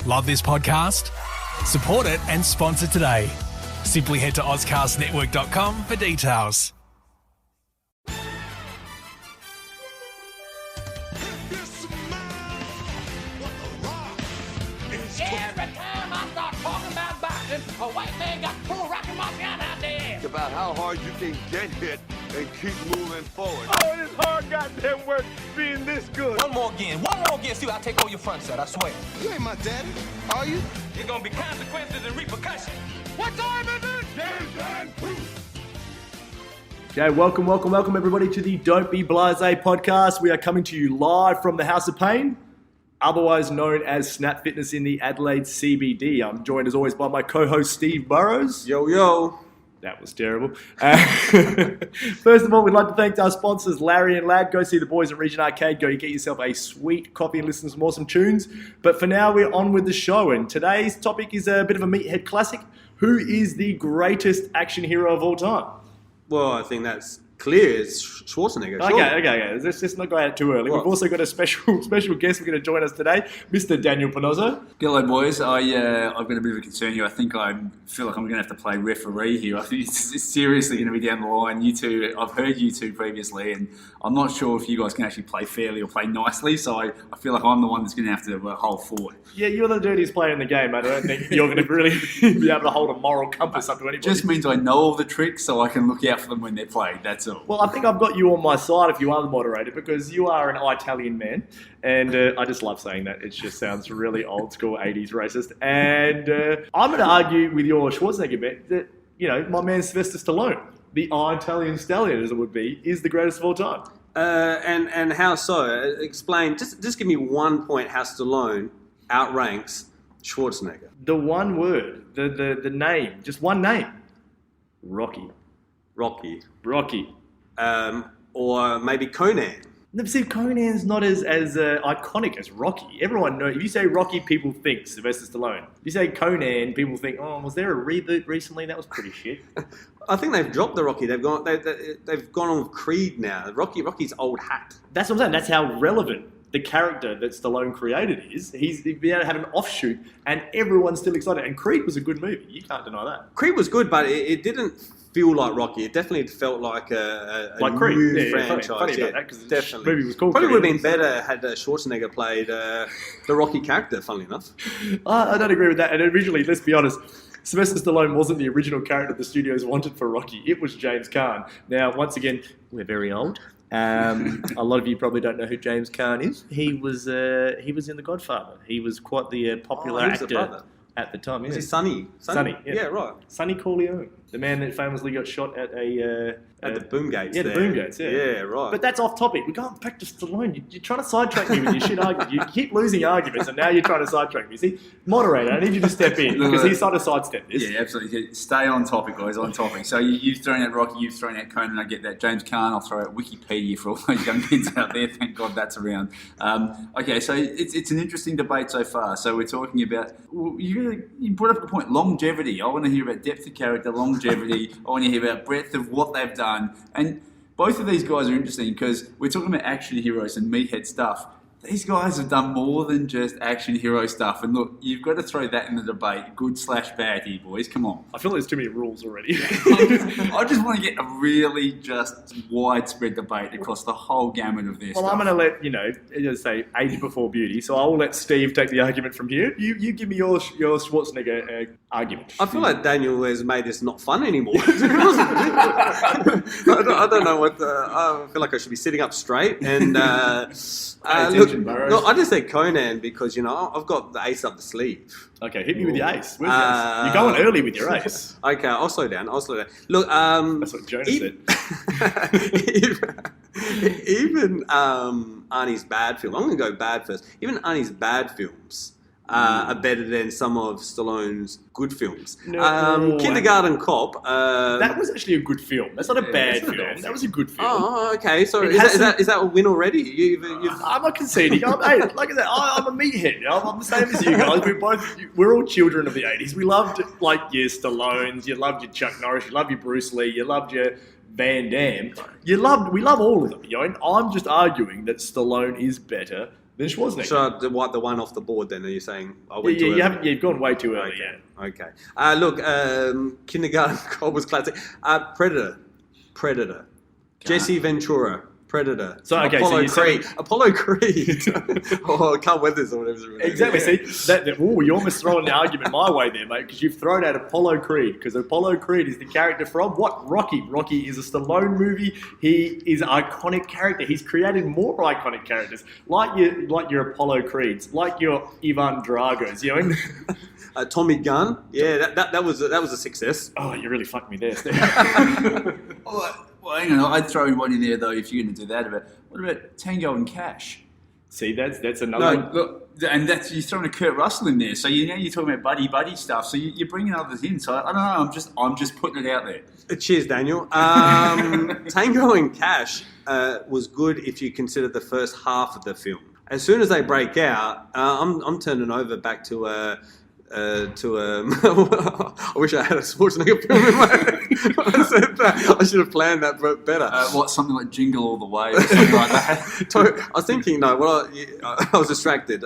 Love this podcast? Support it and sponsor today. Simply head to ozcastnetwork.com for details. Every time I start talking about boxing, a white man got full rockin' my gun out there. About how hard you can get hit and keep moving forward. Oh, it's hard goddamn work being this good. One more again, see what I take over your front set, I swear. You ain't my daddy, are you? There's gonna be consequences and repercussions. What time is it? Okay, welcome everybody to the Don't Be Blasé podcast. We are coming to you live from the House of Pain, otherwise known as Snap Fitness in the Adelaide CBD. I'm joined as always by my co-host Steve Burrows. Yo. That was terrible. First of all, we'd like to thank our sponsors, Larry and Lad. Go see the boys at Region Arcade. Go get yourself a sweet coffee and listen to some awesome tunes. But for now, we're on with the show. And today's topic is a bit of a meathead classic. Who is the greatest action hero of all time? Well, I think that's clear. It's Schwarzenegger. Sure. Okay. Let's just not go out too early. We've also got a special guest who's going to join us today, Mr. Daniel Panozzo. G'day, boys. I've got a bit of a concern here. I think I feel like I'm going to have to play referee here. I think it's seriously going to be down the line. You two, I've heard you two previously, and I'm not sure if you guys can actually play fairly or play nicely, so I feel like I'm the one that's going to have to hold forward. Yeah, you're the dirtiest player in the game, mate. I don't think you're going to really be able to hold a moral compass up to anybody. It just means I know all the tricks so I can look out for them when they're played, that's all. Well, I think I've got you on my side if you are the moderator, because you are an Italian man, and I just love saying that. It just sounds really old school 80s racist. And I'm going to argue with your Schwarzenegger bet that, my man Sylvester Stallone, the Italian stallion as it would be, is the greatest of all time. And how so? Explain. Just give me 1 point how Stallone outranks Schwarzenegger. The one word, the name, just one name. Rocky. Or maybe Conan. No, see, Conan's not as iconic as Rocky. Everyone knows. If you say Rocky, people think Sylvester Stallone. If you say Conan, people think, oh, was there a reboot recently? That was pretty shit. I think they've dropped the Rocky. They've gone on with Creed now. Rocky's old hat. That's what I'm saying. That's how relevant the character that Stallone created is. He's been able to have an offshoot, and everyone's still excited. And Creed was a good movie. You can't deny that. Creed was good, but it didn't feel like Rocky. It definitely felt like a Creed. new franchise. Funny about that, because the movie was cool. Probably would have been better had Schwarzenegger played the Rocky character, funnily enough. I don't agree with that. And originally, let's be honest, Sylvester Stallone wasn't the original character the studios wanted for Rocky. It was James Caan. Now, once again, we're very old. A lot of you probably don't know who James Caan is. He was in The Godfather. He was quite the popular actor at the time. Was he Sonny? Sonny, yeah. Yeah, right. Sonny Corleone, the man that famously got shot at the boom gates. Yeah, the boom gates. Yeah, right. But that's off topic. We're going back to Stallone. You're trying to sidetrack me with your shit argument. You keep losing arguments, and now you're trying to sidetrack me. See, moderator, I need you to step in because he's trying to sidestep this. Yeah, absolutely. Stay on topic, guys. On topic. So you've thrown out Rocky, you've thrown out Conan. I get that. James Caan. I'll throw out Wikipedia for all those young kids out there. Thank God that's around. Okay, so it's an interesting debate so far. So we're talking about you brought up a point, longevity. I want to hear about depth of character, longevity. I want to hear about breadth of what they've done. And both of these guys are interesting because we're talking about action heroes and meathead stuff. These guys have done more than just action hero stuff. And look, you've got to throw that in the debate. Good/bad here, boys. Come on. I feel there's too many rules already. I just want to get a really just widespread debate across the whole gamut of this. Well, I'm going to let, say age before beauty. So I will let Steve take the argument from here. You give me your Schwarzenegger argument. I feel like Daniel has made this not fun anymore. I don't know what I feel like I should be sitting up straight and... Look, I just say Conan because, I've got the ace up the sleeve. Okay, hit me with your ace. Where's the ace? You're going early with your ace. Okay, I'll slow down. Look, that's what Jonas said. Even Arnie's bad film. I'm going to go bad first. Even Arnie's bad films are better than some of Stallone's good films. Kindergarten Cop. That was actually a good film. That's not a bad film. That was a good film. Oh, okay. So is that a win already? I'm not conceding. Like I said, I'm a meathead. I'm the same as you guys. We're all children of the 80s. We loved your Stallones. You loved your Chuck Norris. You loved your Bruce Lee. You loved your Van Damme. We love all of them. And I'm just arguing that Stallone is better Than Schwarzenegger. So the one off the board then, are you saying? I went Yeah, too early? you've gone way too early, Okay. yeah. Okay. Look, Kindergarten Cop was classic. Predator. Jesse Ventura. Predator. So, okay, so you're saying- Apollo Creed. Or Carl Weathers or whatever. Exactly. See, you're almost throwing the argument my way there, mate, because you've thrown out Apollo Creed, because Apollo Creed is the character from what? Rocky. Rocky is a Stallone movie. He is an iconic character. He's created more iconic characters, like your Apollo Creeds, like your Ivan Dragos. You know. Tommy Gunn. Yeah, that was a success. Oh, you really fucked me there, Steve. Well, hang on, I'd throw one in there though if you're going to do that. But what about Tango and Cash? See, that's another one. Look, and that's you're throwing a Kurt Russell in there. So you're talking about buddy stuff. So you're bringing others in. So I don't know. I'm just putting it out there. Cheers, Daniel. Tango and Cash was good if you consider the first half of the film. As soon as they break out, I'm turning over back to I wish I had a Schwarzenegger film in my head when I said that. I should have planned that better. Something like Jingle All the Way or something like that? I was thinking, I was distracted.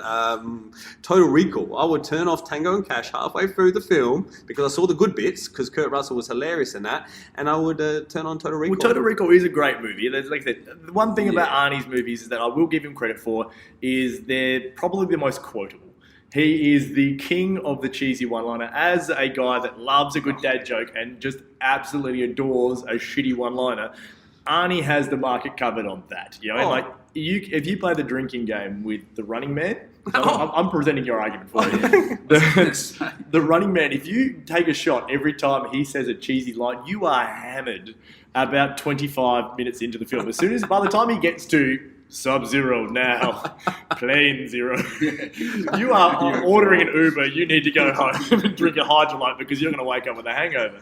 Total Recall. I would turn off Tango and Cash halfway through the film because I saw the good bits because Kurt Russell was hilarious in that, and I would turn on Total Recall. Well, Total Recall is a great movie. Like I said, the one thing about Arnie's movies is that I will give him credit for is they're probably the most quotable. He is the king of the cheesy one-liner. As a guy that loves a good dad joke and just absolutely adores a shitty one-liner, Arnie has the market covered on that. You know, if you play the drinking game with the Running Man, I'm presenting your argument for you. The Running Man, if you take a shot every time he says a cheesy line, you are hammered about 25 minutes into the film. By the time he gets to Sub-Zero now, Plane Zero. You are ordering an Uber. You need to go home and drink a Hydrolite because you're going to wake up with a hangover.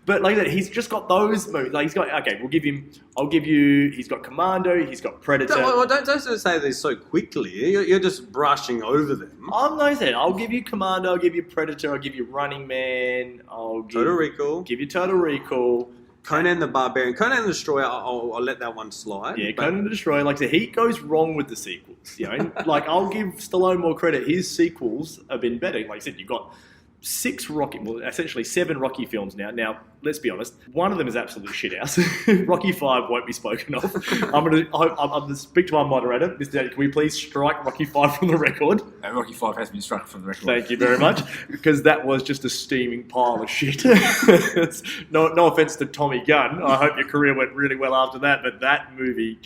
But like that, he's just got those movies. Like he's got he's got Commando, he's got Predator. Don't say this so quickly. You're just brushing over them. I'm not saying I'll give you Commando, I'll give you Predator, I'll give you Running Man, Total Recall. Give you Total Recall. Conan the Barbarian. Conan the Destroyer, I'll let that one slide. Yeah, Conan the Destroyer, like I said, he goes wrong with the sequels. You know, like I'll give Stallone more credit. His sequels have been better. Like I said, you've got essentially 7 Rocky films now. Now, let's be honest, one of them is absolute shithouse. Rocky 5 won't be spoken of. I'm going to speak to our moderator. Mr. Daddy, can we please strike Rocky 5 from the record? Rocky 5 has been struck from the record. Thank you very much, because that was just a steaming pile of shit. No offense to Tommy Gunn. I hope your career went really well after that, but that movie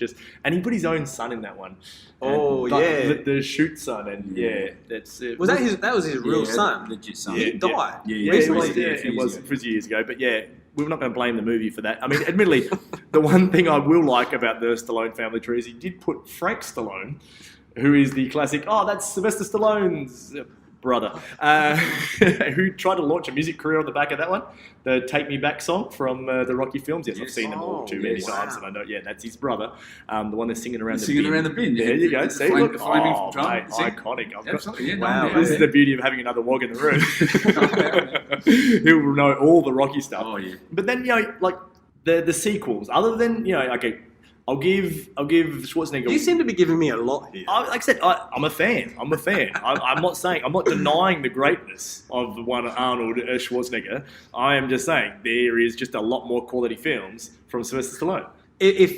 and he put his own son in that one. The shoot son, and that's it. That was his real son? Legit son. He died. It was years ago, but we're not going to blame the movie for that. I mean, admittedly, the one thing I will like about the Stallone family tree is he did put Frank Stallone, who is the classic, that's Sylvester Stallone's brother, who tried to launch a music career on the back of that one, the Take Me Back song from the Rocky films. Yes, I've seen them all too many times, and I know, that's his brother, the one that's singing around the bin. There you go. See, look, iconic. Absolutely. Wow, this is the beauty of having another wog in the room. He will know all the Rocky stuff. Oh, yeah. But then, like the sequels, other than, I'll give Schwarzenegger. You seem to be giving me a lot here. Like I said, I'm a fan. I'm not denying the greatness of the one Arnold Schwarzenegger. I am just saying there is just a lot more quality films from Sylvester Stallone. If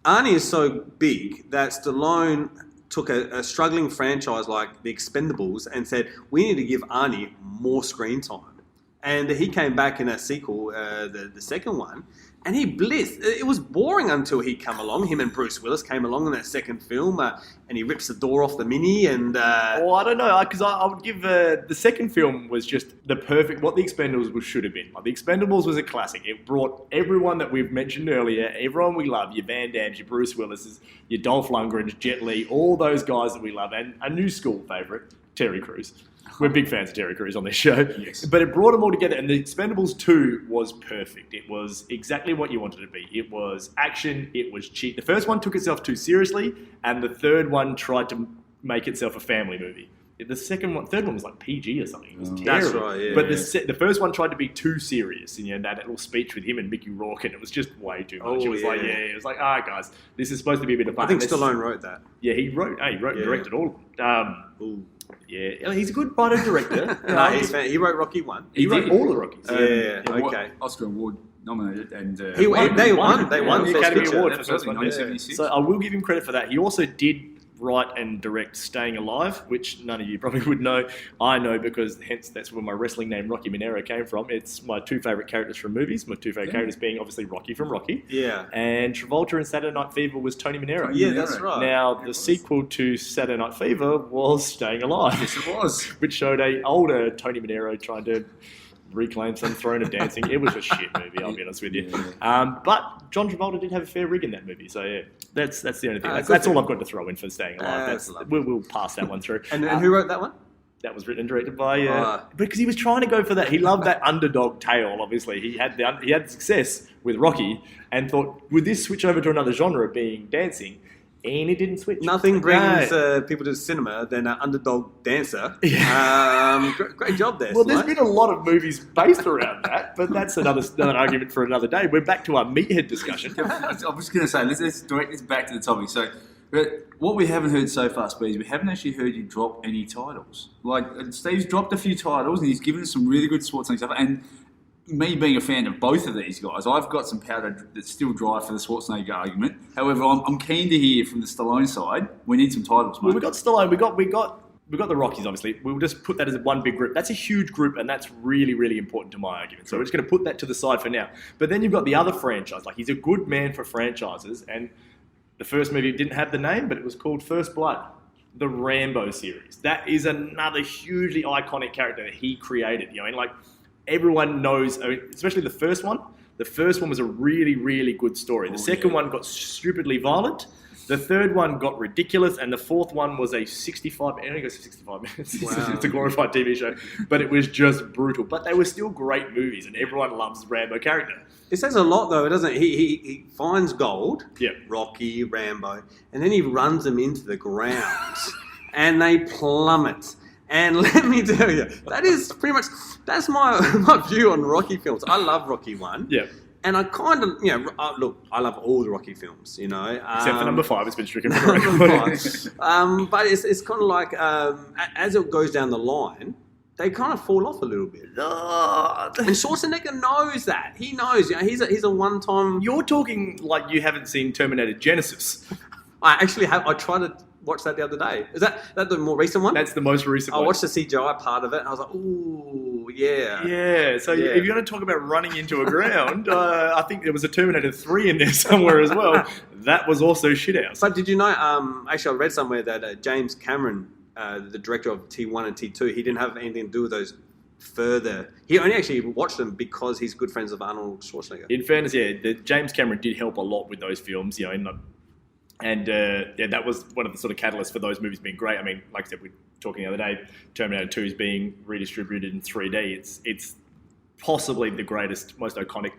Arnie is so big that Stallone took a struggling franchise like The Expendables and said, we need to give Arnie more screen time. And he came back in a sequel, the second one, and he blitzed. It was boring until he came along. Him and Bruce Willis came along in that second film, and he rips the door off the Mini. And I don't know, because I would give the second film was just the perfect what The Expendables should have been. Like, The Expendables was a classic. It brought everyone that we've mentioned earlier, everyone we love, your Van Dammes, your Bruce Willises, your Dolph Lundgrens, Jet Li, all those guys that we love, and a new school favourite, Terry Crews. We're big fans of Terry Crews on this show. Yes. But it brought them all together, and The Expendables 2 was perfect. It was exactly what you wanted it to be. It was action, it was cheap. The first one took itself too seriously, and the third one tried to make itself a family movie. the third one was like PG or something. It was terrible. That's right, yeah. But the first one tried to be too serious, and that little speech with him and Mickey Rourke, and it was just way too much. It was it was like, guys, this is supposed to be a bit of fun. I think Stallone wrote that. Yeah, he wrote and directed all of them. Yeah, he's a good writer director. He wrote Rocky 1. He wrote all the Rockies. Okay. Oscar Award nominated, and They won the Academy Picture. Award for the first one. 1976. So I will give him credit for that. He also did write and direct Staying Alive, which none of you probably would know. I know because hence that's where my wrestling name Rocky Monero came from. It's my two favourite characters from movies. My two favourite characters being obviously Rocky from Rocky. Yeah. And Travolta in Saturday Night Fever was Tony Manero. Yeah, that's right. Now, the sequel to Saturday Night Fever was Staying Alive. Yes, it was. Which showed a older Tony Manero trying to reclaim some throne of dancing. It was a shit movie, I'll be honest with you. But John Travolta did have a fair rig in that movie, so that's the only thing. That's all I've got to throw in for Staying Alive. We'll pass that one through. And who wrote that one? That was written and directed by because he was trying to go for that. He loved that underdog tale. Obviously, he had success with Rocky and thought, would this switch over to another genre, being dancing? And it didn't switch. Nothing brings people to the cinema than an underdog dancer. Great job there. Well, there's been a lot of movies based around that, but that's another argument for another day. We're back to our meathead discussion. I was going to say, let's direct this back to the topic. So, what we haven't heard so far, Speed, we haven't actually heard you drop any titles. Like, Steve's dropped a few titles, and he's given us some really good Schwarzenegger stuff. And me being a fan of both of these guys, I've got some powder that's still dry for the Schwarzenegger argument. However, I'm keen to hear from the Stallone side. We need some titles, mate. Well, we got Stallone. We got the Rockies, obviously. We'll just put that as one big group. That's a huge group, and that's really, really important to my argument. So we're just going to put that to the side for now. But then you've got the other franchise. Like, he's a good man for franchises, and the first movie didn't have the name, but it was called First Blood, the Rambo series. That is another hugely iconic character that he created. Everyone knows, especially the first one. The first one was a really, really good story. The second one got stupidly violent. The third one got ridiculous. And the fourth one was a 65 minutes. Wow. It's a glorified TV show. But it was just brutal. But they were still great movies, and everyone loves the Rambo character. It says a lot, though, doesn't it? He finds gold, Yep. Rocky, Rambo, and then he runs them into the ground, and they plummet. And let me tell you, that is pretty much, that's my view on Rocky films. I love Rocky 1. Yeah. And I kind of, look, I love all the Rocky films, Except for number 5, it's been stricken from the number record. 5. But it's kind of like, as it goes down the line, they kind of fall off a little bit. And Schwarzenegger knows that. He knows, he's a one-time... You're talking like you haven't seen Terminator Genesis. I actually have. I tried to watch that the other day. Is that the more recent one? That's the most recent one. I watched the CGI part of it, and I was like, ooh, yeah. Yeah, so if you're going to talk about running into a ground, I think there was a Terminator 3 in there somewhere as well. That was also shithouse. But did you know, actually I read somewhere that James Cameron, the director of T1 and T2, he didn't have anything to do with those further. He only actually watched them because he's good friends of Arnold Schwarzenegger. In fairness, James Cameron did help a lot with those films, And that was one of the sort of catalysts for those movies being great. I mean, like I said, we were talking the other day, Terminator 2 is being redistributed in 3D. It's possibly the greatest, most iconic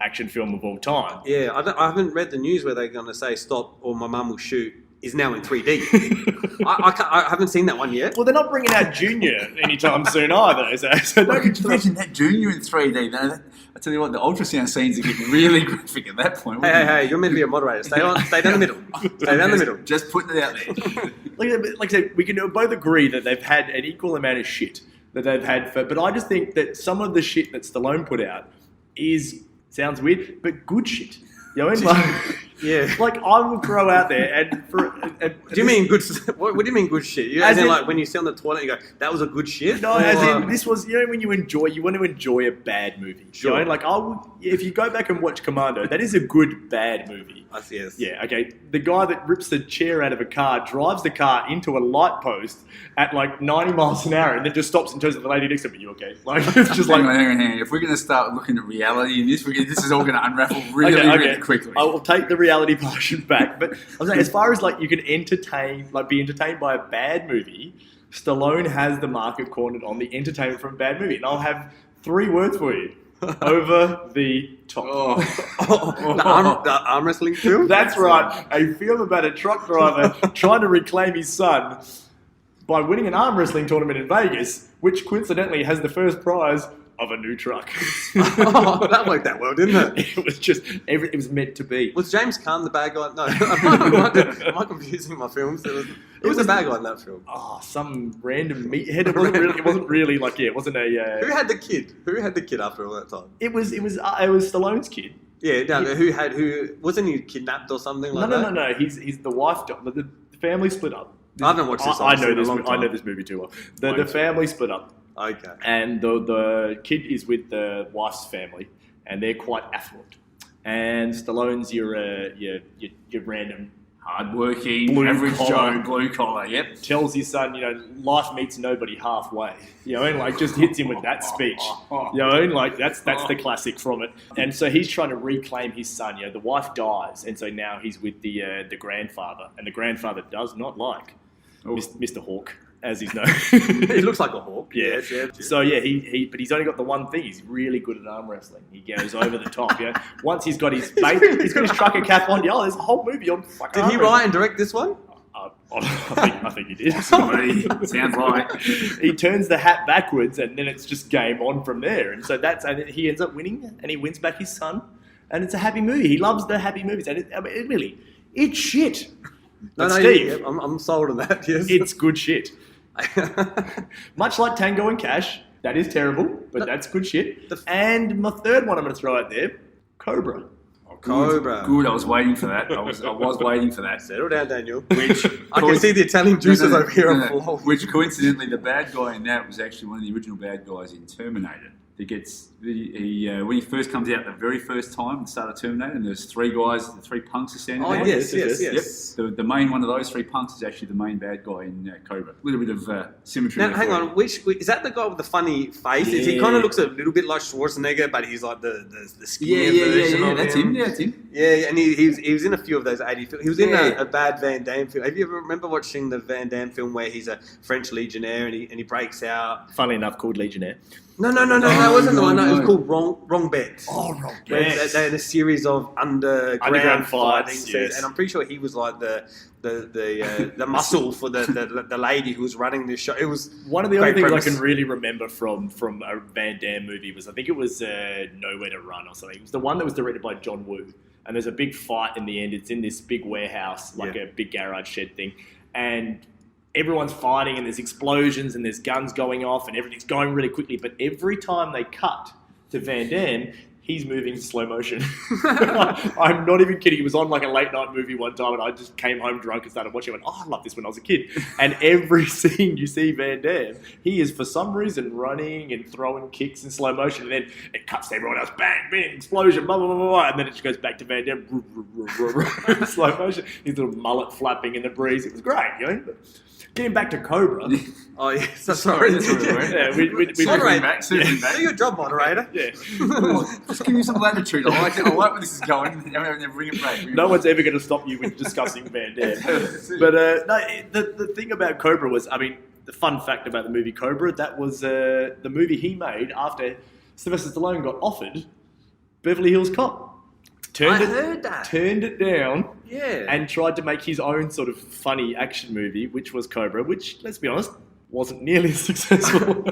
action film of all time. Yeah, I haven't read the news where they're going to say stop or my mum will shoot is now in 3D. I haven't seen that one yet. Well, they're not bringing out Junior anytime soon either. So Could you imagine that Junior in 3D? I tell you what, the ultrasound scenes are getting really graphic at that point. Hey, you're meant to be a moderator. Stay down the middle. Stay down the middle. Just putting it out there. Like I said, we can both agree that they've had an equal amount of shit that they've had but I just think that some of the shit that Stallone put out sounds weird, but good shit. Yeah. Like, I will throw out there and do you mean good? What do you mean good shit? As in, like when you sit on the toilet, you go, "That was a good shit." No, as in this was. When you want to enjoy a bad movie. Sure. Like if you go back and watch Commando, that is a good bad movie. Yes. Yeah. Okay. The guy that rips the chair out of a car drives the car into a light post at like 90 miles an hour, and then just stops and turns to the lady next to him. "You okay?" Like it's just hang on. If we're going to start looking at reality in this, this is all going to unravel really quickly. I will take the reality portion back, but I'm saying as far as like you can be entertained by a bad movie, Stallone has the market cornered on the entertainment from a bad movie, and I'll have 3 words for you: over the top. The arm wrestling film. That's right. A film about a truck driver trying to reclaim his son. by winning an arm wrestling tournament in Vegas, which coincidentally has the first prize of a new truck. Oh, that worked out well, didn't it? It was just, it was meant to be. Was James Caan the bad guy? No, am I confusing my films? It was a bad guy in that film. Oh, some random meathead. It wasn't really like, it wasn't a... Who had the kid? Who had the kid after all that time? It was Stallone's kid. Yeah, no, who wasn't he kidnapped or something like that? No. He's the wife. The family split up. I haven't watched this. I know this movie too well. The family split up. Okay. And the kid is with the wife's family, and they're quite affluent. And Stallone's your random hard-working, average Joe, blue collar. Yep. Tells his son, life meets nobody halfway. And like just hits him with that speech. And like that's the classic from it. And so he's trying to reclaim his son. The wife dies, and so now he's with the grandfather, and the grandfather does not like Mr. Hawk, as he's known. He looks like a hawk. Yeah. So but he's only got the one thing. He's really good at arm wrestling. He goes over the top. Once he's got his he's got his trucker cap on. There's a whole movie on fucking. Did he write and direct this one? I think he did. Sounds like. He turns the hat backwards, and then it's just game on from there. And so and he ends up winning, and he wins back his son, and it's a happy movie. He loves the happy movies, and it's shit. No, Steve, I'm sold on that. Yes, it's good shit. Much like Tango and Cash, that is terrible, but that's good shit. And my third one I'm going to throw out there, Cobra. Cobra. Good, I was waiting for that. I was waiting for that. Settle down, Daniel. Which I can see the Italian juices over here on floor. Which coincidentally, the bad guy in that was actually one of the original bad guys in Terminator. When he first comes out the very first time at the start of Terminator, and there's three guys, the three punks are standing there. Yes. Yep. The main one of those three punks is actually the main bad guy in Cobra. A little bit of symmetry. Now, hang on. Which is that the guy with the funny face? Yeah. He kind of looks a little bit like Schwarzenegger, but he's like the skinnier version of that's him. Yeah, that's him. Yeah, and he was in a few of those 80 films. He was in a bad Van Damme film. Have you ever remember watching the Van Damme film where he's a French legionnaire and he breaks out? Funnily enough, called Legionnaire. No, that wasn't the one. No, it was called Wrong Bets. Oh, Wrong Bets. They're in a series of underground fights, fighting, yes. and I'm pretty sure he was like the muscle for the lady who was running this show. It was one of the only things I can really remember from a Van Damme movie was, I think it was Nowhere to Run or something. It was the one that was directed by John Woo, and there's a big fight in the end. It's in this big warehouse, like a big garage shed thing, and everyone's fighting and there's explosions and there's guns going off and everything's going really quickly. But every time they cut to Van Damme, he's moving in slow motion. I'm not even kidding. He was on like a late night movie one time and I just came home drunk and started watching it. I loved this when I was a kid. And every scene you see Van Damme, he is for some reason running and throwing kicks in slow motion. And then it cuts to everyone else. Bang, bang, explosion, blah, blah, blah, blah. And then it just goes back to Van Damme. Slow motion. His little mullet flapping in the breeze. It was great, But getting back to Cobra. Oh, yes. Sorry. We Moderate. Back. Do your job, moderator. Yeah. Just give me some latitude. I like it. I like where this is going. And bring it back. No one's ever going to stop you with discussing Van Damme. But the thing about Cobra was, the fun fact about the movie Cobra, that was the movie he made after Sylvester Stallone got offered Beverly Hills Cop. Turned it down, and tried to make his own sort of funny action movie, which was Cobra, which, let's be honest, wasn't nearly as successful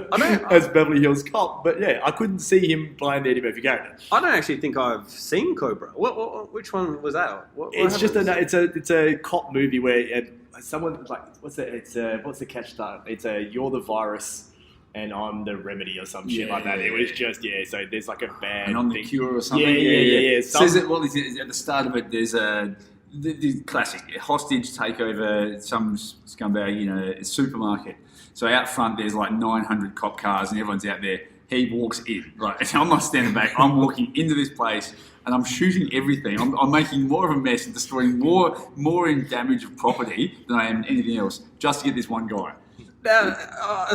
as Beverly Hills Cop. But yeah, I couldn't see him playing the Eddie Murphy character. I don't actually think I've seen Cobra. Which one was that? It's just it's a cop movie where someone like what's the catch start? It's you're the virus and I'm the remedy or some shit like that. It was just, so there's like a bad and I'm the cure or something. Yeah. Says it, at the start of it, there's the classic hostage takeover, some scumbag in a supermarket. So out front, there's like 900 cop cars and everyone's out there. He walks in, right? And I'm not standing back. I'm walking into this place and I'm shooting everything. I'm making more of a mess and destroying more in damage of property than I am anything else just to get this one guy.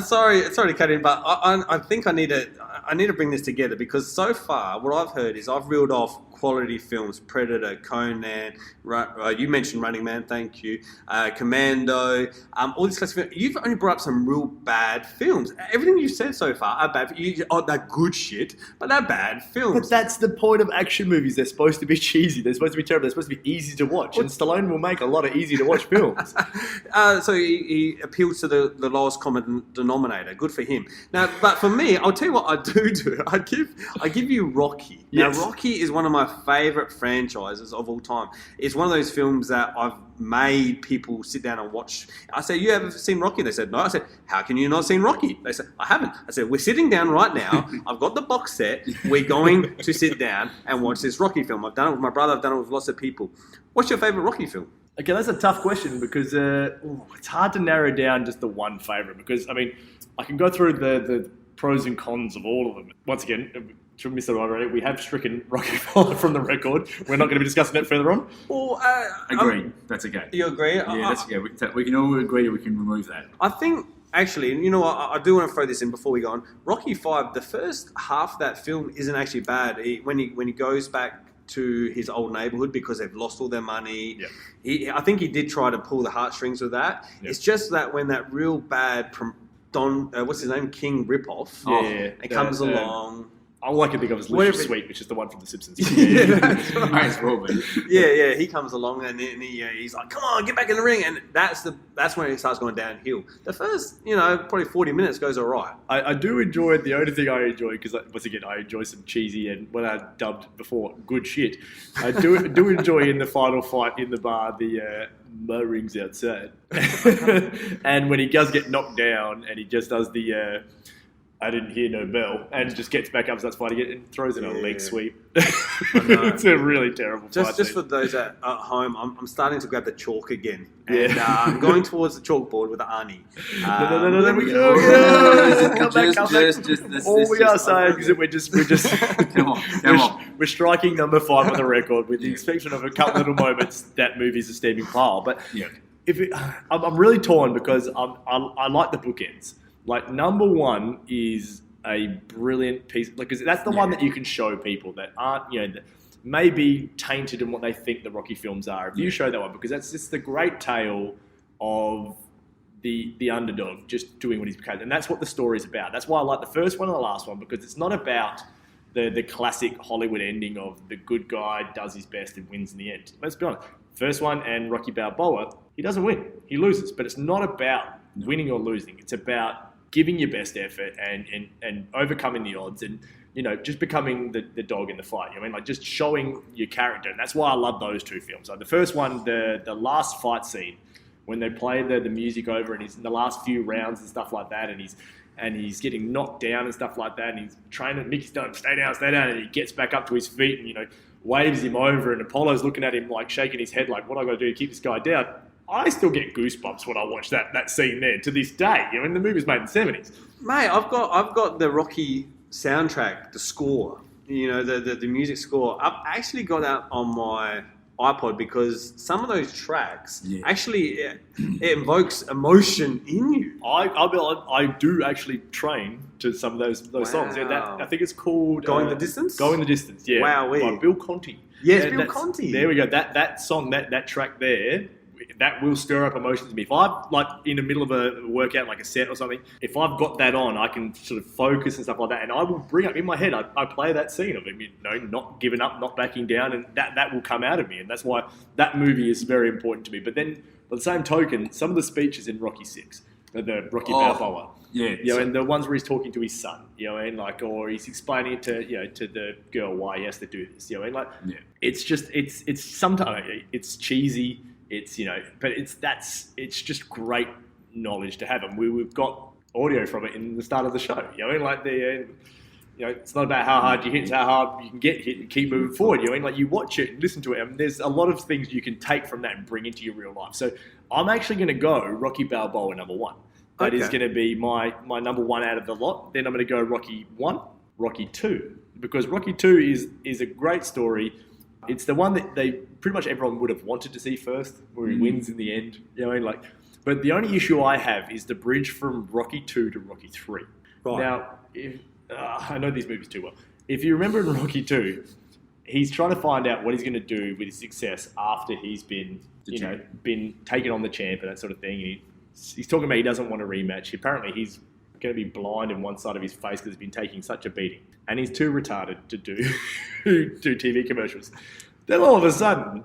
Sorry to cut in, but I think I need to. I need to bring this together because so far what I've heard is I've reeled off quality films: Predator, Conan. You mentioned Running Man, thank you. Commando. All these classic films. You've only brought up some real bad films. Everything you've said so far are bad. They're good shit, but they're bad films. But that's the point of action movies. They're supposed to be cheesy. They're supposed to be terrible. They're supposed to be easy to watch. And Stallone will make a lot of easy to watch films. So he appeals to the lowest common denominator. Good for him. Now, but for me, I'll tell you what I do. I give you Rocky. Now, Yes. Rocky is one of my favourite franchises of all time. It's one of those films that I've made people sit down and watch. I said, you ever seen Rocky? They said, no. I said, how can you not seen Rocky? They said, I haven't. I said, we're sitting down right now. I've got the box set. We're going to sit down and watch this Rocky film. I've done it with my brother. I've done it with lots of people. What's your favourite Rocky film? Okay, that's a tough question because it's hard to narrow down just the one favourite because, I mean, I can go through the pros and cons of all of them. Once again, to Mr. Already, we have stricken Rocky IV from the record. We're not going to be discussing it further on. Well, Agree. That's okay. You agree? Yeah, that's okay. We can all agree we can remove that. I think, actually, you know what, I do want to throw this in before we go on. Rocky V, the first half of that film isn't actually bad. When he goes back to his old neighborhood because they've lost all their money. Yep. I think he did try to pull the heartstrings with that. Yep. It's just that when that real bad what's his name? King ripoff. It comes along. I like to think of as Lucius Sweet, which is the one from The Simpsons. Yeah, that's right. Might as well be. Yeah, he comes along and he's like, come on, get back in the ring. And that's when it starts going downhill. The first, probably 40 minutes goes all right. I do enjoy, the only thing I enjoy, because once again, I enjoy some cheesy and what I dubbed before, good shit. I do enjoy in the final fight in the bar, my ring's outside. And when he does get knocked down and he just does the... I didn't hear no bell, and just gets back up and starts fighting it and throws in a leg sweep. It's a really terrible fight. Just for those at home, I'm starting to grab the chalk again. Yeah. And I'm going towards the chalkboard with Arnie. No, there we go. Come back. All we are saying is that we're just Come on. We're striking number 5 on the record with the exception of a couple little moments. That movie's a steaming pile. But I'm really torn because I like the bookends. Like, number 1 is a brilliant piece, because that's the one that you can show people that aren't, that may be tainted in what they think the Rocky films are. If you show that one, because that's just the great tale of the underdog just doing what he's become. And that's what the story's about. That's why I like the first one and the last one, because it's not about the classic Hollywood ending of the good guy does his best and wins in the end. Let's be honest. First one and Rocky Balboa, he doesn't win. He loses. But it's not about winning or losing. It's about giving your best effort and overcoming the odds and, just becoming the dog in the fight. Like just showing your character. And that's why I love those two films. Like the first one, the last fight scene, when they play the music over and he's in the last few rounds and stuff like that, and he's getting knocked down and stuff like that, and he's training, Mickey's telling him, stay down, and he gets back up to his feet and, waves him over, and Apollo's looking at him like shaking his head like, what do I got to do to keep this guy down? I still get goosebumps when I watch that scene there to this day. The movie was made in the 70s. Mate, I've got the Rocky soundtrack, the score, the music score. I've actually got that on my iPod because some of those tracks actually it invokes emotion in you. I do actually train to some of those songs. Yeah, I think it's called Going the Distance? Going the Distance, yeah. Wow, by Bill Conti. Yes, Bill Conti. There we go. That song, that track there, that will stir up emotions in me. If I'm like in the middle of a workout, like a set or something, if I've got that on, I can sort of focus and stuff like that. And I will bring up in my head, I play that scene of him, not giving up, not backing down, and that will come out of me. And that's why that movie is very important to me. But then, by the same token, some of the speeches in Rocky VI, the Rocky Balboa, and the ones where he's talking to his son, or he's explaining it to the girl why he has to do this, it's just it's sometimes it's cheesy. It's but it's just great knowledge to have, and we've got audio from it in the start of the show. It's not about how hard you hit; it's how hard you can get hit and keep moving forward. You watch it and listen to it, and there's a lot of things you can take from that and bring into your real life. So I'm actually going to go Rocky Balboa number 1. That is going to be my number 1 out of the lot. Then I'm going to go Rocky 1, Rocky 2, because Rocky 2 is a great story. It's the one that pretty much everyone would have wanted to see first, where he wins in the end. But the only issue I have is the bridge from Rocky 2 to Rocky 3. Right. Now, I know these movies too well. If you remember in Rocky 2, he's trying to find out what he's going to do with his success after he's been, been taken on the champ and that sort of thing. He's talking about he doesn't want a rematch. Apparently, he's going to be blind in one side of his face because he's been taking such a beating, and he's too retarded to do TV commercials. Then all of a sudden,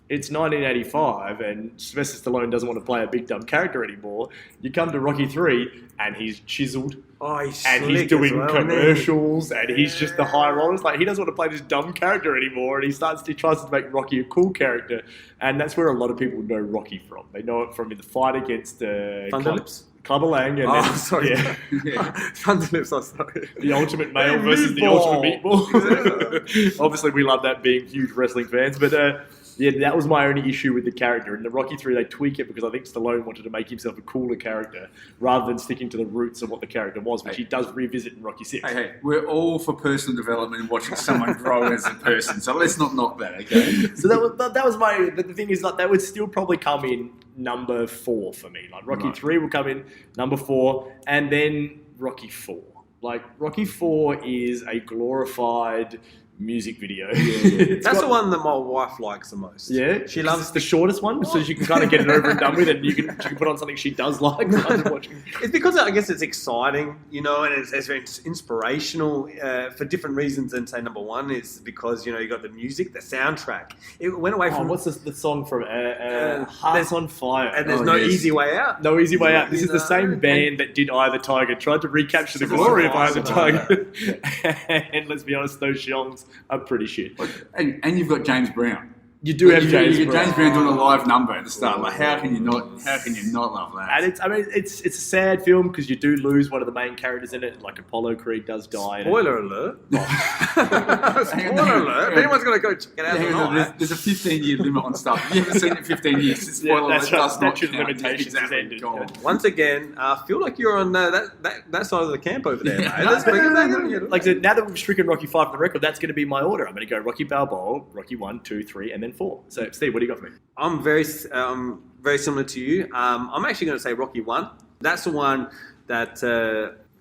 it's 1985, and Sylvester Stallone doesn't want to play a big dumb character anymore. You come to Rocky 3, and he's chiseled, and he's doing commercials, and he's just the high roller. It's like he doesn't want to play this dumb character anymore, and he tries to make Rocky a cool character, and that's where a lot of people know Rocky from. They know it from in the fight against Clubber Lang, and Thunderlips, I'm sorry. The Ultimate Male versus the Ultimate Meatball. Obviously, we love that being huge wrestling fans, but that was my only issue with the character. In the Rocky 3, they tweak it because I think Stallone wanted to make himself a cooler character rather than sticking to the roots of what the character was, which he does revisit in Rocky 6. Hey, we're all for personal development and watching someone grow as a person, so let's not knock that, okay? So that was my... But the thing is, like, that would still probably come in number 4 for me. Like, Rocky 3 will come in number 4, and then Rocky 4. Like, Rocky 4 is a glorified music video. That's the one that my wife likes the most. Yeah, she loves the shortest one, so she can kind of get it over and done with, and she can put on something she does like. It's because I guess it's exciting, and it's very inspirational for different reasons than say number 1 is because you got the music, the soundtrack. It went away from what's the song from Hearts on Fire, and there's no easy way out. No easy way out. This is the same band that did Eye of the Tiger, tried to recapture the glory of Eye of the Tiger, and let's be honest, those songs are pretty shit. And you've got James Brown. You do have James Brown. James Brown doing a live number at the start. Like, how can you not love that? And it's a sad film because you do lose one of the main characters in it. Like Apollo Creed does die. Spoiler alert! Spoiler alert! If anyone's going to go check it out, there's a 15-year limit on stuff. If you haven't seen it in 15 years, spoiler alert does not count. Limitations is ended. Once again, I feel like you're on that side of the camp over there. Mate. Like I said, now that we've stricken Rocky 5 on the record, that's going to be my order. I'm going to go Rocky Balboa, Rocky 1, 2, 3, and then 4. So, Steve, what do you got for me? I'm very similar to you. I'm actually going to say Rocky 1. That's the one that,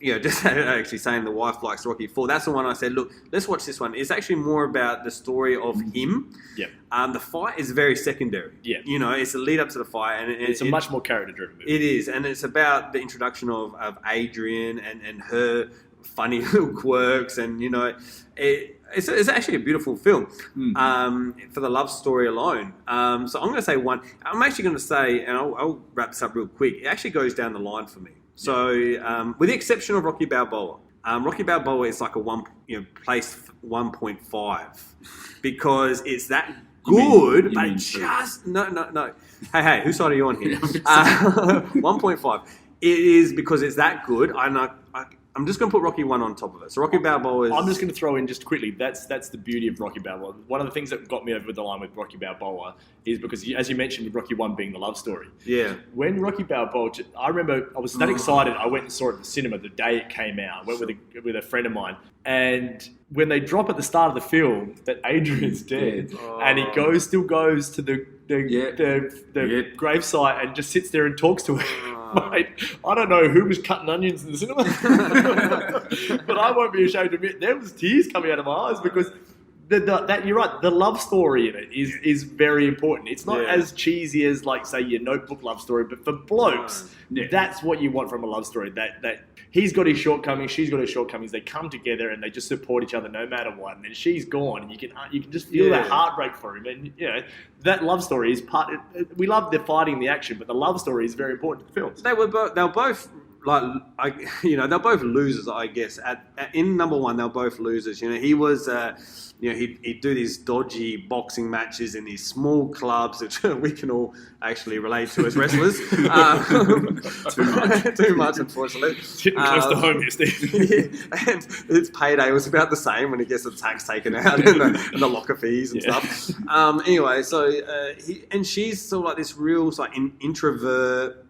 just actually saying the wife likes Rocky 4. That's the one I said, look, let's watch this one. It's actually more about the story of him. Yeah. The fight is very secondary. Yeah. It's a lead up to the fight. And it's a much more character-driven movie. It is. And it's about the introduction of Adrian and her funny little quirks and, It's actually a beautiful film for the love story alone. So I'm going to say 1. I'm actually going to say, and I'll wrap this up real quick, it actually goes down the line for me. So with the exception of Rocky Balboa, Rocky Balboa is like a place 1.5 because it's that good, but just... No. Hey, whose side are you on here? 1.5. It is because it's that good. I'm just going to put Rocky 1 on top of it. So Rocky Balboa is... I'm just going to throw in just quickly, that's the beauty of Rocky Balboa. One of the things that got me over the line with Rocky Balboa is because, as you mentioned, with Rocky 1 being the love story. Yeah. When Rocky Balboa... I remember I was that excited. I went and saw it at the cinema the day it came out. I went with a friend of mine. And when they drop at the start of the film that Adrian's dead, and he still goes to the gravesite and just sits there and talks to her. Mate, I don't know who was cutting onions in the cinema, but I won't be ashamed to admit there was tears coming out of my eyes because that you're right. The love story in it is very important. It's not as cheesy as like say your Notebook love story, but for blokes, that's what you want from a love story. That he's got his shortcomings, she's got her shortcomings. They come together and they just support each other no matter what. And then she's gone, and you can just feel that heartbreak for him. And that love story is part. We love the fighting, the action, but the love story is very important to the films. They were both. They're both losers, I guess. In number 1, they're both losers. He was, he'd do these dodgy boxing matches in these small clubs, which we can all actually relate to as wrestlers. Too much, unfortunately. It's hitting close to home here, Steve. And his payday was about the same when he gets the tax taken out and the locker fees and stuff. Anyway, so she's sort of like this real introvert.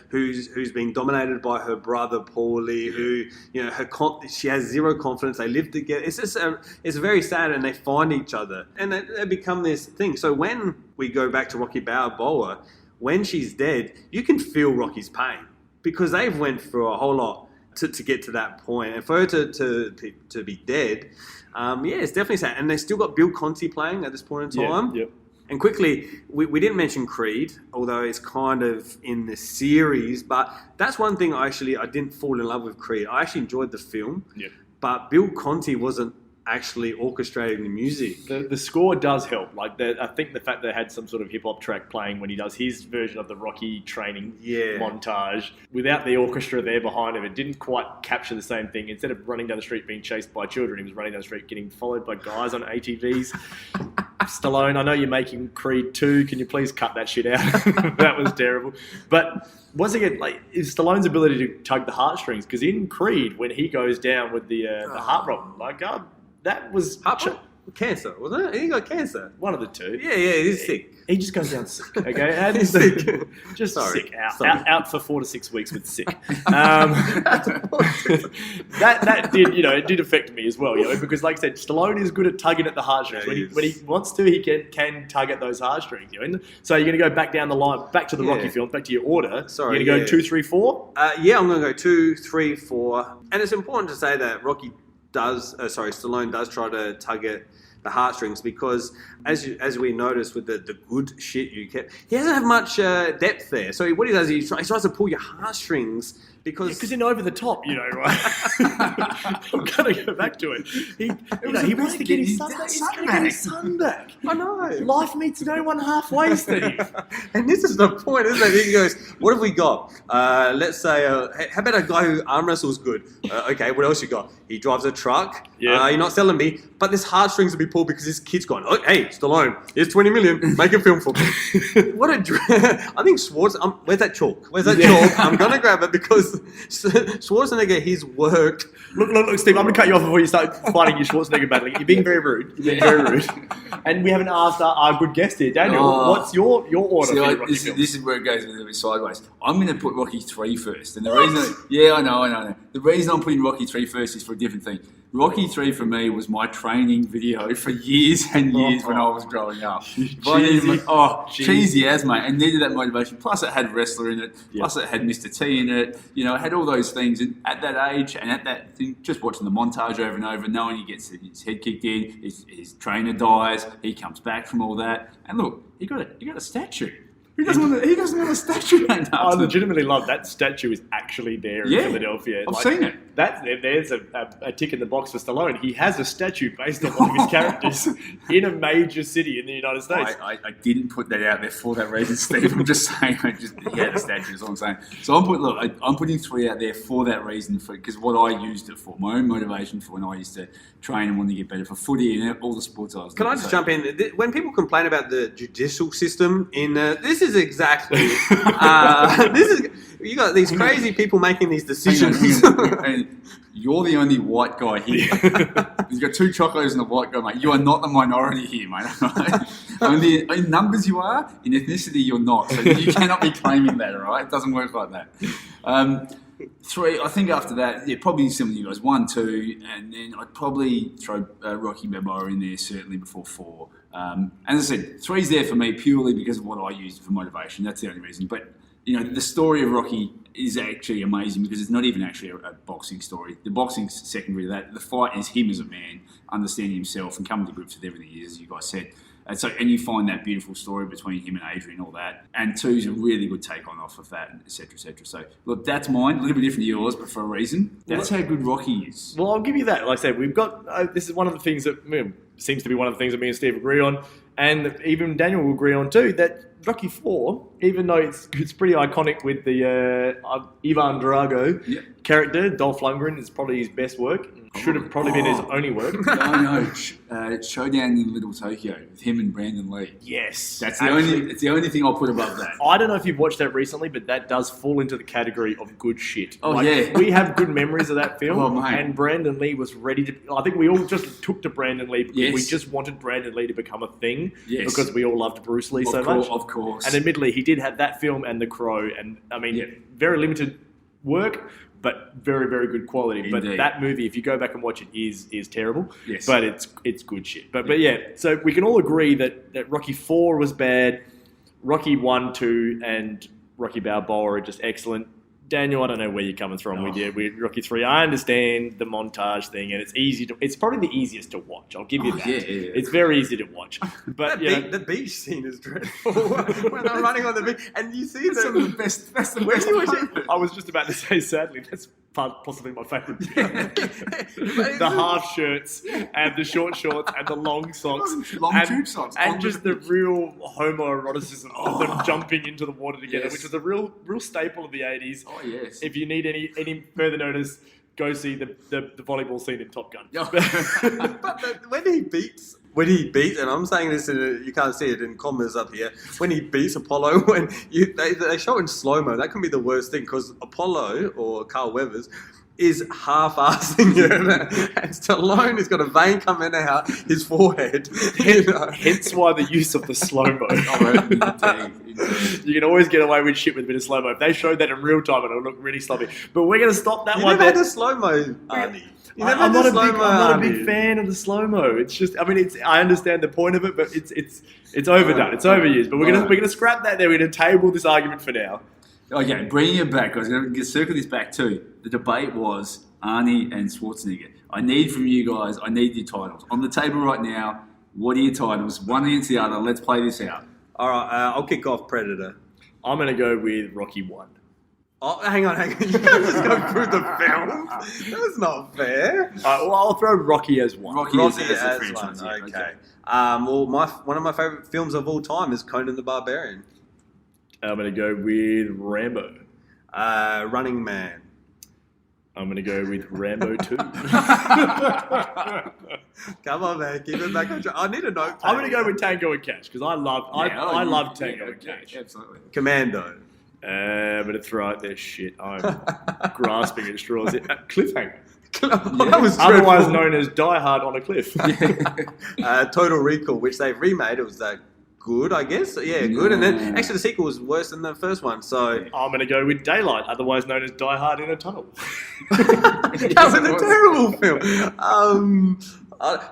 Who's being dominated by her brother Paulie, who, she has zero confidence. They live together. It's just, it's very sad, and they find each other, and they become this thing. So when we go back to Rocky Balboa, when she's dead, you can feel Rocky's pain because they've went through a whole lot to get to that point. And for her to be dead, it's definitely sad. And they still got Bill Conti playing at this point in time. Yep. And quickly, we didn't mention Creed, although it's kind of in the series. But that's one thing I didn't fall in love with Creed. I actually enjoyed the film, but Bill Conti wasn't actually orchestrating the music. The score does help. Like I think the fact they had some sort of hip hop track playing when he does his version of the Rocky training montage, without the orchestra there behind him, it didn't quite capture the same thing. Instead of running down the street being chased by children, he was running down the street getting followed by guys on ATVs. Stallone, I know you're making Creed 2. Can you please cut that shit out? That was terrible. But once again, is Stallone's ability to tug the heartstrings, because in Creed, when he goes down with the heart problem, that was cancer, wasn't it? He got cancer. One of the two. Yeah, he's sick. He just goes down sick. Okay, and He's sick. Just Sorry. sick. Out for 4 to 6 weeks with sick. That did, it did affect me as well, because like I said, Stallone is good at tugging at the heartstrings. When he wants to, he can tug at those heartstrings. So you're going to go back down the line, back to the Rocky film, back to your order. Sorry, you're going to go 2, 3, 4. I'm going to go 2, 3, 4. And it's important to say that Stallone does try to tug at the heartstrings, because as we noticed with the good shit you kept, he doesn't have much depth there. So what he does is he tries to pull your heartstrings because in Over the Top, right? I'm going to go back to it. He wants to get his son back. He's going to get his son back. I know. Life meets no one halfway, Steve. And this is the point, isn't it? He goes, what have we got? Let's say, how about a guy who arm wrestles good? Okay, what else you got? He drives a truck. Yeah. You're not selling me. But this heartstrings will be pulled because this kid's gone, oh, hey, Stallone, here's 20 million. Make a film for me. What a I think where's that chalk? Where's that chalk? I'm going to grab it because Schwarzenegger, his work. Look, Steve, I'm going to cut you off before you start fighting your Schwarzenegger battle. You're being very rude. And we haven't asked our good guest here, Daniel. What's your order for your Rocky films? This is where it goes a little bit sideways. I'm going to put Rocky 3 first. And the reason... I know. The reason I'm putting Rocky 3 first is for a different thing. Rocky 3 for me was my training video for years and years when I was growing up. Cheesy as, mate. And needed that motivation. Plus it had wrestler in it. Plus it had Mr. T in it. It had all those things. And at that age and at that thing, just watching the montage over and over, knowing he gets his head kicked in, his trainer dies, he comes back from all that. And look, he got a statue. He doesn't want a statue named after I legitimately love that statue is actually there in Philadelphia. I've seen it. There's a tick in the box for Stallone. He has a statue based on one of his characters in a major city in the United States. I didn't put that out there for that reason, Steve. I'm just saying he had a statue, is all I'm saying. So I'm putting 3 out there for that reason, because what I used it for, my own motivation for when I used to train and want to get better for footy and all the sports I was doing. Can I just jump in? When people complain about the judicial system this is exactly you got these crazy people making these decisions. And you're the only white guy here. You've got 2 chocos and a white guy, mate. You are not the minority here, mate. Only in numbers you are, in ethnicity you're not. So you cannot be claiming that, all right? It doesn't work like that. 3, I think after that, probably similar to you guys. 1, 2, and then I'd probably throw Rocky Balboa in there, certainly before 4. As I said, 3's there for me purely because of what I used for motivation. That's the only reason. But, the story of Rocky is actually amazing because it's not even actually a boxing story. The boxing's secondary to that. The fight is him as a man, understanding himself and coming to grips with everything he is, as you guys said. And you find that beautiful story between him and Adrian and all that. And 2's a really good take on off of that, et cetera, et cetera. So, look, that's mine. A little bit different to yours, but for a reason. That's how good Rocky is. Well, I'll give you that. Like I said, we've got... this is one of the things that seems to be one of the things that me and Steve agree on. And even Daniel will agree on too, that Rocky 4, even though it's pretty iconic with the Ivan Drago character, Dolph Lundgren is probably his best work. Should have probably been his only work. No. Showdown in Little Tokyo with him and Brandon Lee. Yes. It's the only thing I'll put above that. I don't know if you've watched that recently, but that does fall into the category of good shit. Oh, yeah. We have good memories of that film. Oh, mate. And Brandon Lee was ready to... I think we all just took to Brandon Lee because we just wanted Brandon Lee to become a thing because we all loved Bruce Lee so much. Of course. And admittedly, he did have that film and The Crow. And, very limited work, but very, very good quality. Indeed. But that movie, if you go back and watch it, is terrible. Yes. But it's good shit. But so we can all agree that Rocky 4 was bad, Rocky 1, 2, and Rocky Balboa are just excellent. Daniel, I don't know where you're coming from with Rocky 3. I understand the montage thing, and it's probably the easiest to watch. I'll give you that. Yeah. It's very easy to watch. But the beach scene is dreadful. When I'm running on the beach, and you see Some of the best. That's the best part. I was just about to say, sadly, that's possibly my favourite. The half shirts and the short shorts and the long socks, Tube socks, and just the real homoeroticism of them jumping into the water together, which was a real staple of the 80s. Oh yes. If you need any further notice, go see the volleyball scene in Top Gun. But when he beats, and I'm saying this, you can't see it in commas up here, when he beats Apollo, when they show it in slow-mo, that can be the worst thing, because Apollo, or Carl Weathers, is half-assing it, and Stallone has got a vein coming out his forehead. Hence why the use of the slow-mo. You can always get away with shit with a bit of slow-mo. If they showed that in real time, it'll look really sloppy. But we're going to stop that one. You never had the slow-mo, Arnie. I'm not a big fan of the slow-mo. It's just, I understand the point of it, but it's overdone. It's overused. But we're gonna scrap that there. We're gonna table this argument for now. Okay, bringing it back. I was going to circle this back too. The debate was Arnie and Schwarzenegger. I need from you guys, I need your titles. On the table right now, what are your titles? One against the other. Let's play this out. All right, I'll kick off Predator. I'm going to go with Rocky 1. Oh, hang on. You can't just go through the film. That's not fair. Well, I'll throw Rocky as 1. Rocky as the one. franchise, yeah, Okay. Well, one of my favourite films of all time is Conan the Barbarian. I'm going to go with Rambo. Running Man. I'm going to go with Rambo 2. Come on, man. Keep it back on track. I need a note. I'm going to go with Tango and Cash because I love Tango and Cash. Absolutely. Commando. I'm going to throw out their shit. I'm grasping at straws. Cliffhanger. That was Otherwise dreadful. known as Die Hard on a Cliff. Total Recall, which they've remade. It was good, I guess. Yeah, good. And then actually the sequel was worse than the first one. So I'm going to go with Daylight, otherwise known as Die Hard in a Tunnel. that was a terrible film.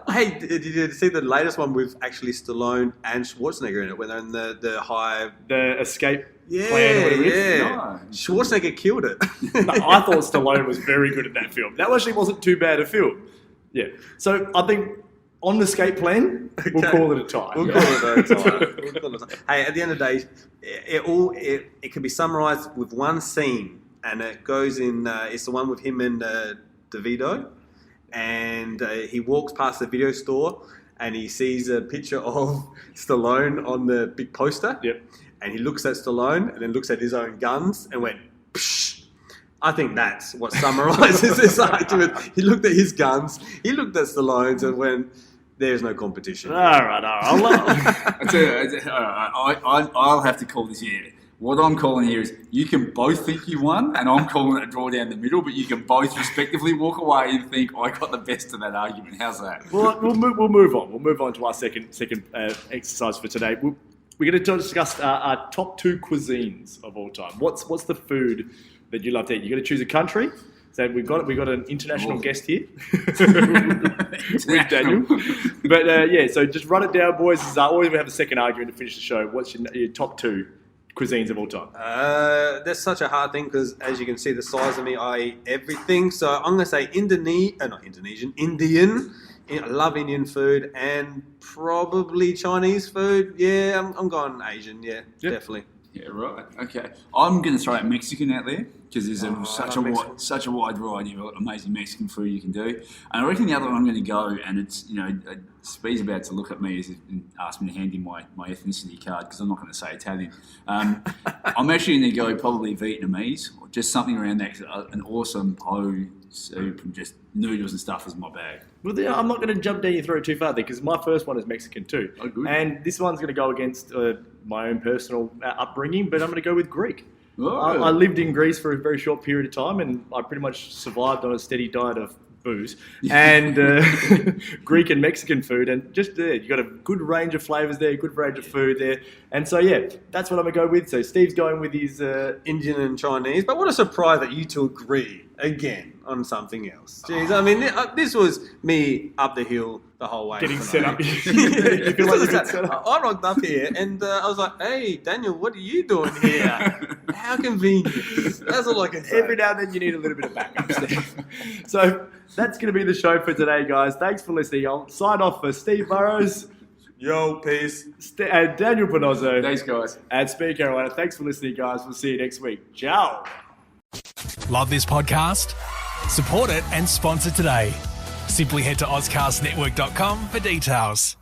Hey, did you see the latest one with actually Stallone and Schwarzenegger in it when they're in the high... The escape Yeah, plan or whatever it is? yeah. No. Schwarzenegger killed it. No, I thought Stallone was very good at that film. That actually wasn't too bad a film. Yeah. So I think on the escape plan, we'll call it a tie. We'll call it a tie. Hey, at the end of the day, it can be summarised with one scene, and it goes in. It's the one with him and DeVito, and he walks past the video store, and he sees a picture of Stallone on the big poster. Yep. And he looks at Stallone, and then looks at his own guns, and went, Psh. I think that's what summarises this argument. He looked at his guns, he looked at Stallone's, and went, there's no competition. All right. I tell you, I'll have to call this here. What I'm calling here is you can both think you won, and I'm calling it a draw down the middle, but you can both respectively walk away and think I got the best of that argument. How's that? Well, we'll move on. We'll move on to our second exercise for today. We're going to discuss our top 2 cuisines of all time. What's the food that you love to eat? You're going to choose a country. So we've got an international guest here with Daniel. But so just run it down, boys. Always we have a second argument to finish the show. What's your top 2 cuisines of all time? That's such a hard thing because, as you can see, the size of me, I eat everything. So I'm going to say Indian. I love Indian food and probably Chinese food. Yeah, I'm going Asian. Yeah, definitely. Yeah, right. Okay. I'm going to throw out Mexican out there because there's such a wide variety of amazing Mexican food you can do. And I reckon the other one I'm going to go, and it's, Speed's about to look at me and ask me to hand him my ethnicity card because I'm not going to say Italian. I'm actually going to go probably Vietnamese or just something around that. An awesome po soup and just noodles and stuff is my bag. Well, I'm not going to jump down your throat too far there because my first one is Mexican too. Oh, good. And this one's going to go against my own personal upbringing, but I'm going to go with Greek. Oh. I lived in Greece for a very short period of time, and I pretty much survived on a steady diet of booze and Greek and Mexican food, and just you got a good range of flavors there, good range of food there, and so that's what I'm going to go with. So Steve's going with his Indian and Chinese, but what a surprise that you two agree again on something else. Jeez, I mean, this was me up the hill the whole way. Getting set up. Tonight. You feel like you've been set up. I rocked up here and I was like, hey, Daniel, what are you doing here? How convenient. That's all I can say. Every now and then you need a little bit of backup, Steve. So that's going to be the show for today, guys. Thanks for listening. I'll sign off for Steve Burrows. Yo, peace. And Daniel Panozzo. Thanks, guys. And Speak Carolina. Thanks for listening, guys. We'll see you next week. Ciao. Love this podcast? Support it and sponsor today. Simply head to AuscastNetwork.com for details.